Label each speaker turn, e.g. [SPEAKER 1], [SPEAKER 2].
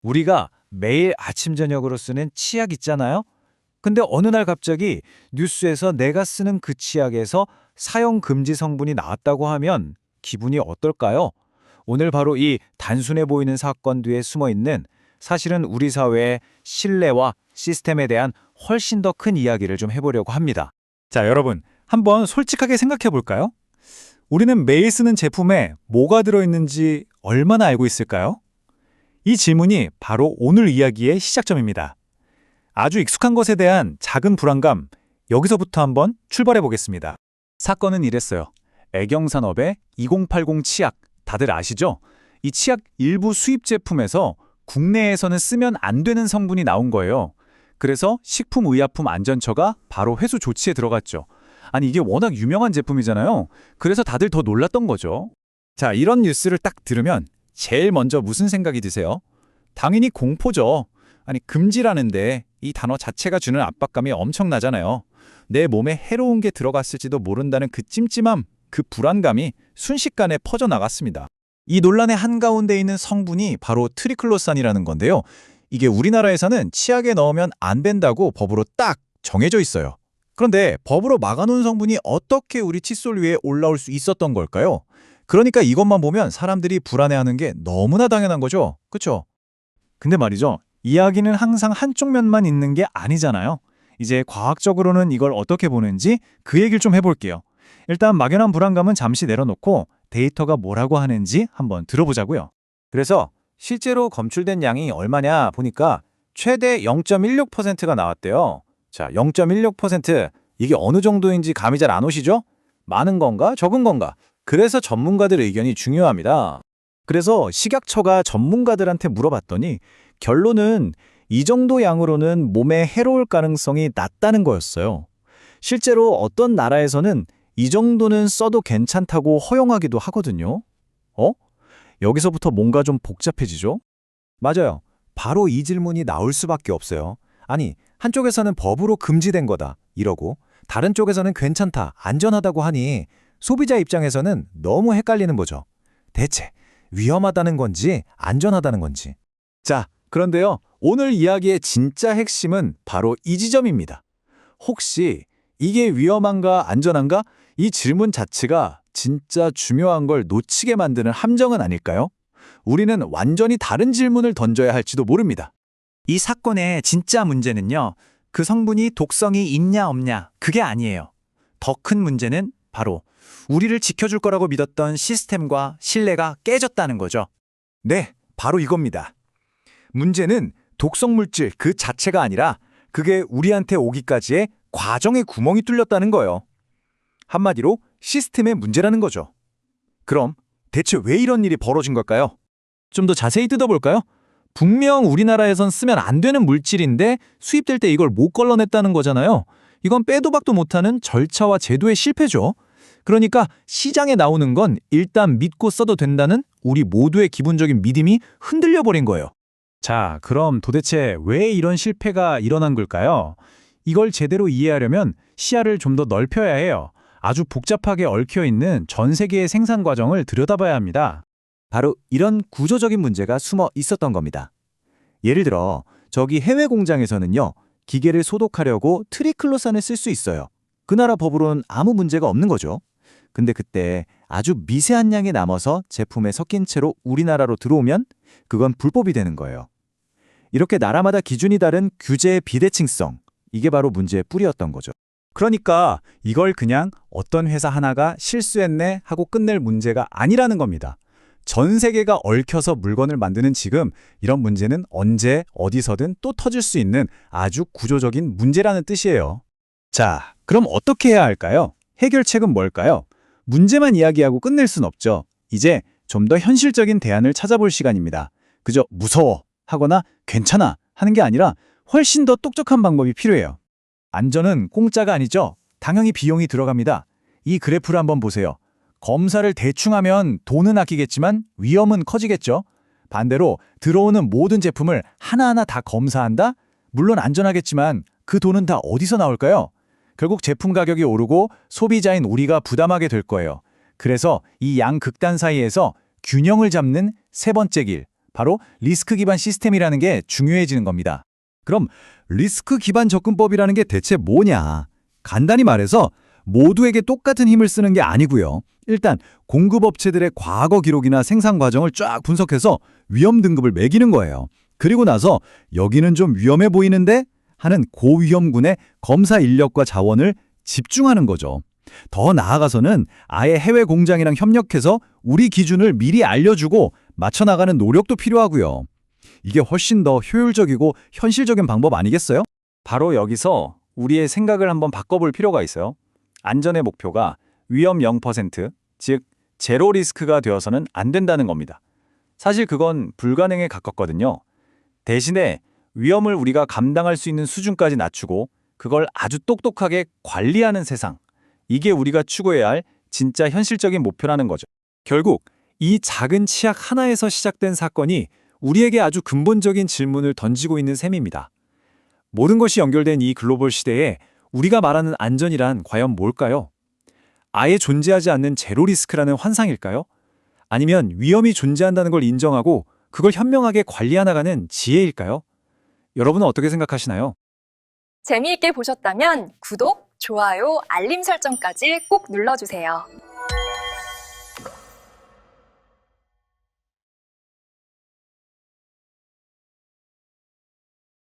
[SPEAKER 1] 우리가 매일 아침 저녁으로 쓰는 치약 있잖아요. 근데 어느 날 갑자기 뉴스에서 내가 쓰는 그 치약에서 사용 금지 성분이 나왔다고 하면 기분이 어떨까요? 오늘 바로 이 단순해 보이는 사건 뒤에 숨어 있는 사실은 우리 사회의 신뢰와 시스템에 대한 훨씬 더 큰 이야기를 좀 해보려고 합니다.
[SPEAKER 2] 자, 여러분, 한번 솔직하게 생각해 볼까요? 우리는 매일 쓰는 제품에 뭐가 들어있는지 얼마나 알고 있을까요? 이 질문이 바로 오늘 이야기의 시작점입니다. 아주 익숙한 것에 대한 작은 불안감, 여기서부터 한번 출발해 보겠습니다. 사건은 이랬어요. 애경산업의 2080 치약, 다들 아시죠? 이 치약 일부 수입 제품에서 국내에서는 쓰면 안 되는 성분이 나온 거예요. 그래서 식품의약품안전처가 바로 회수 조치에 들어갔죠. 아니, 이게 워낙 유명한 제품이잖아요. 그래서 다들 더 놀랐던 거죠. 자, 이런 뉴스를 딱 들으면 제일 먼저 무슨 생각이 드세요? 당연히 공포죠. 아니, 금지라는데 이 단어 자체가 주는 압박감이 엄청나잖아요. 내 몸에 해로운 게 들어갔을지도 모른다는 그 찜찜함, 그 불안감이 순식간에 퍼져나갔습니다. 이 논란의 한가운데 있는 성분이 바로 트리클로산이라는 건데요. 이게 우리나라에서는 치약에 넣으면 안 된다고 법으로 딱 정해져 있어요. 그런데 법으로 막아놓은 성분이 어떻게 우리 칫솔 위에 올라올 수 있었던 걸까요? 그러니까 이것만 보면 사람들이 불안해하는 게 너무나 당연한 거죠. 그렇죠? 근데 말이죠. 이야기는 항상 한쪽 면만 있는 게 아니잖아요. 이제 과학적으로는 이걸 어떻게 보는지 그 얘기를 좀 해볼게요. 일단 막연한 불안감은 잠시 내려놓고 데이터가 뭐라고 하는지 한번 들어보자고요.
[SPEAKER 1] 그래서 실제로 검출된 양이 얼마냐 보니까 최대 0.16%가 나왔대요. 자, 0.16% 이게 어느 정도인지 감이 잘 안 오시죠? 많은 건가? 적은 건가? 그래서 전문가들 의견이 중요합니다. 그래서 식약처가 전문가들한테 물어봤더니 결론은 이 정도 양으로는 몸에 해로울 가능성이 낮다는 거였어요. 실제로 어떤 나라에서는 이 정도는 써도 괜찮다고 허용하기도 하거든요. 여기서부터 뭔가 좀 복잡해지죠? 맞아요. 바로 이 질문이 나올 수밖에 없어요. 아니, 한쪽에서는 법으로 금지된 거다 이러고 다른 쪽에서는 괜찮다, 안전하다고 하니 소비자 입장에서는 너무 헷갈리는 거죠. 대체 위험하다는 건지 안전하다는 건지. 자, 그런데요. 오늘 이야기의 진짜 핵심은 바로 이 지점입니다. 혹시 이게 위험한가 안전한가? 이 질문 자체가 진짜 중요한 걸 놓치게 만드는 함정은 아닐까요? 우리는 완전히 다른 질문을 던져야 할지도 모릅니다. 이 사건의 진짜 문제는요. 그 성분이 독성이 있냐 없냐 그게 아니에요. 더 큰 문제는 바로 우리를 지켜줄 거라고 믿었던 시스템과 신뢰가 깨졌다는 거죠. 네, 바로 이겁니다. 문제는 독성 물질 그 자체가 아니라 그게 우리한테 오기까지의 과정에 구멍이 뚫렸다는 거예요. 한마디로 시스템의 문제라는 거죠. 그럼 대체 왜 이런 일이 벌어진 걸까요? 좀 더 자세히 뜯어볼까요? 분명 우리나라에선 쓰면 안 되는 물질인데 수입될 때 이걸 못 걸러냈다는 거잖아요. 이건 빼도 박도 못하는 절차와 제도의 실패죠. 그러니까 시장에 나오는 건 일단 믿고 써도 된다는 우리 모두의 기본적인 믿음이 흔들려버린 거예요. 자, 그럼 도대체 왜 이런 실패가 일어난 걸까요? 이걸 제대로 이해하려면 시야를 좀 더 넓혀야 해요. 아주 복잡하게 얽혀있는 전 세계의 생산 과정을 들여다봐야 합니다. 바로 이런 구조적인 문제가 숨어 있었던 겁니다. 예를 들어 저기 해외 공장에서는요. 기계를 소독하려고 트리클로산을 쓸 수 있어요. 그 나라 법으로는 아무 문제가 없는 거죠. 근데 그때 아주 미세한 양이 남아서 제품에 섞인 채로 우리나라로 들어오면 그건 불법이 되는 거예요. 이렇게 나라마다 기준이 다른 규제의 비대칭성, 이게 바로 문제의 뿌리였던 거죠. 그러니까 이걸 그냥 어떤 회사 하나가 실수했네 하고 끝낼 문제가 아니라는 겁니다. 전 세계가 얽혀서 물건을 만드는 지금 이런 문제는 언제 어디서든 또 터질 수 있는 아주 구조적인 문제라는 뜻이에요. 자, 그럼 어떻게 해야 할까요? 해결책은 뭘까요? 문제만 이야기하고 끝낼 순 없죠. 이제 좀 더 현실적인 대안을 찾아볼 시간입니다. 그저 무서워 하거나 괜찮아 하는 게 아니라 훨씬 더 똑똑한 방법이 필요해요. 안전은 공짜가 아니죠. 당연히 비용이 들어갑니다. 이 그래프를 한번 보세요. 검사를 대충 하면 돈은 아끼겠지만 위험은 커지겠죠. 반대로 들어오는 모든 제품을 하나하나 다 검사한다? 물론 안전하겠지만 그 돈은 다 어디서 나올까요? 결국 제품 가격이 오르고 소비자인 우리가 부담하게 될 거예요. 그래서 이 양극단 사이에서 균형을 잡는 세 번째 길, 바로 리스크 기반 시스템이라는 게 중요해지는 겁니다.
[SPEAKER 3] 그럼 리스크 기반 접근법이라는 게 대체 뭐냐? 간단히 말해서 모두에게 똑같은 힘을 쓰는 게 아니고요. 일단 공급업체들의 과거 기록이나 생산 과정을 쫙 분석해서 위험 등급을 매기는 거예요. 그리고 나서 여기는 좀 위험해 보이는데 하는 고위험군의 검사 인력과 자원을 집중하는 거죠. 더 나아가서는 아예 해외 공장이랑 협력해서 우리 기준을 미리 알려주고 맞춰나가는 노력도 필요하고요. 이게 훨씬 더 효율적이고 현실적인 방법 아니겠어요?
[SPEAKER 1] 바로 여기서 우리의 생각을 한번 바꿔볼 필요가 있어요. 안전의 목표가 위험 0%, 즉 제로 리스크가 되어서는 안 된다는 겁니다. 사실 그건 불가능에 가깝거든요. 대신에 위험을 우리가 감당할 수 있는 수준까지 낮추고 그걸 아주 똑똑하게 관리하는 세상. 이게 우리가 추구해야 할 진짜 현실적인 목표라는 거죠.
[SPEAKER 2] 결국 이 작은 치약 하나에서 시작된 사건이 우리에게 아주 근본적인 질문을 던지고 있는 셈입니다. 모든 것이 연결된 이 글로벌 시대에 우리가 말하는 안전이란 과연 뭘까요? 아예 존재하지 않는 제로 리스크라는 환상일까요? 아니면 위험이 존재한다는 걸 인정하고 그걸 현명하게 관리해나가는 지혜일까요? 여러분은 어떻게 생각하시나요?
[SPEAKER 4] 재미있게 보셨다면 구독, 좋아요, 알림 설정까지 꼭 눌러주세요.